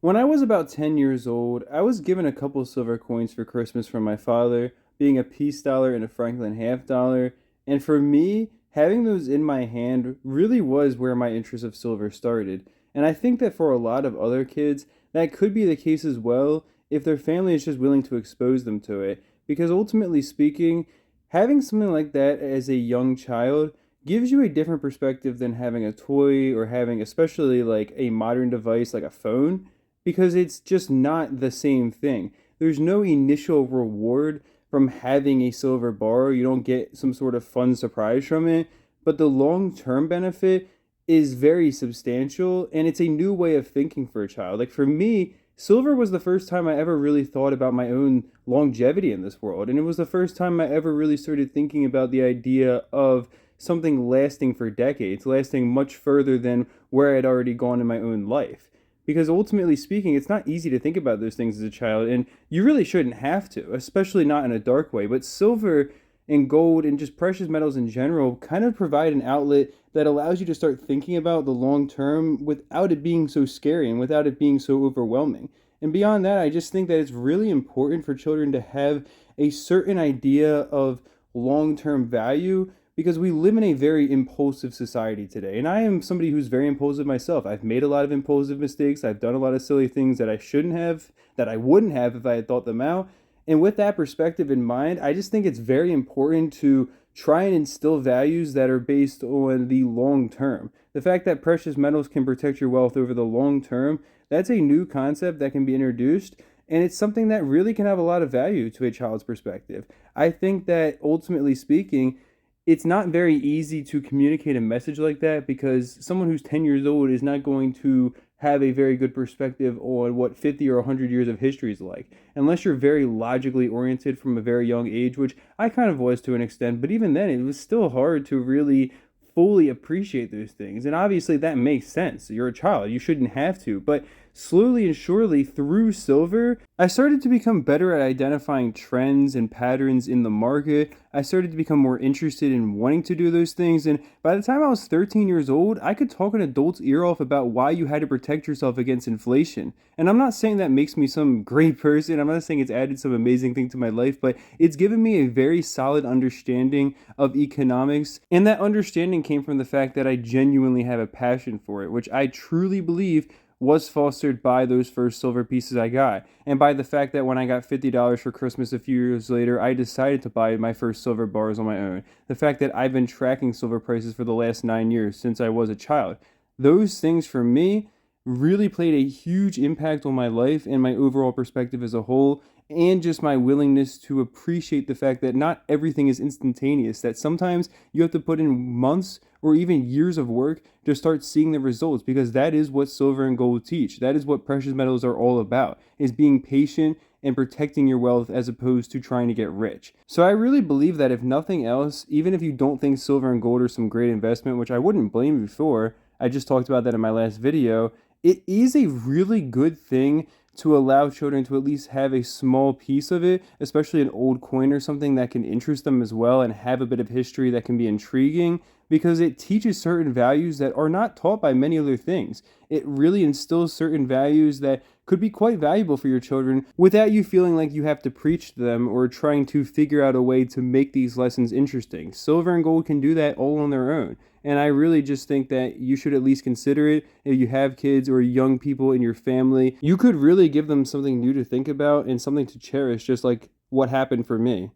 When I was about 10 years old, I was given a couple silver coins for Christmas from my father, being a peace dollar and a Franklin half dollar. And for me, having those in my hand really was where my interest of silver started. And I think that for a lot of other kids, that could be the case as well if their family is just willing to expose them to it. Because ultimately speaking, having something like that as a young child gives you a different perspective than having a toy or having, especially like a modern device like a phone, because it's just not the same thing. There's no initial reward from having a silver bar. You don't get some sort of fun surprise from it, but the long-term benefit is very substantial, and it's a new way of thinking for a child. Like for me, silver was the first time I ever really thought about my own longevity in this world, and it was the first time I ever really started thinking about the idea of something lasting for decades, lasting much further than where I had already gone in my own life. Because ultimately speaking, it's not easy to think about those things as a child, and you really shouldn't have to, especially not in a dark way. But silver and gold and just precious metals in general kind of provide an outlet that allows you to start thinking about the long term without it being so scary and without it being so overwhelming. And beyond that, I just think that it's really important for children to have a certain idea of long term value because we live in a very impulsive society today. And I am somebody who's very impulsive myself. I've made a lot of impulsive mistakes. I've done a lot of silly things that I shouldn't have, that I wouldn't have if I had thought them out. And with that perspective in mind, I just think it's very important to try and instill values that are based on the long term. The fact that precious metals can protect your wealth over the long term, that's a new concept that can be introduced. And it's something that really can have a lot of value to a child's perspective. I think that ultimately speaking, it's not very easy to communicate a message like that because someone who's 10 years old is not going to have a very good perspective on what 50 or 100 years of history is like unless you're very logically oriented from a very young age, which I kind of was to an extent, but even then it was still hard to really fully appreciate those things. And obviously that makes sense. You're a child, you shouldn't have to, but slowly and surely through silver, I started to become better at identifying trends and patterns in the market. I started to become more interested in wanting to do those things. And by the time I was 13 years old, I could talk an adult's ear off about why you had to protect yourself against inflation. And I'm not saying that makes me some great person. I'm not saying it's added some amazing thing to my life, but it's given me a very solid understanding of economics. And that understanding came from the fact that I genuinely have a passion for it, which I truly believe was fostered by those first silver pieces I got, and by the fact that when I got $50 for Christmas a few years later, I decided to buy my first silver bars on my own. The fact that I've been tracking silver prices for the last 9 years since I was a child. Those things for me really played a huge impact on my life and my overall perspective as a whole, and just my willingness to appreciate the fact that not everything is instantaneous, that sometimes you have to put in months or even years of work to start seeing the results, because that is what silver and gold teach. That is what precious metals are all about, is being patient and protecting your wealth as opposed to trying to get rich. So I really believe that if nothing else, even if you don't think silver and gold are some great investment, which I wouldn't blame you for, I just talked about that in my last video, it is a really good thing to allow children to at least have a small piece of it, especially an old coin or something that can interest them as well and have a bit of history that can be intriguing, because it teaches certain values that are not taught by many other things. It really instills certain values that could be quite valuable for your children without you feeling like you have to preach to them or trying to figure out a way to make these lessons interesting. Silver and gold can do that all on their own. And I really just think that you should at least consider it. If you have kids or young people in your family, you could really give them something new to think about and something to cherish, just like what happened for me.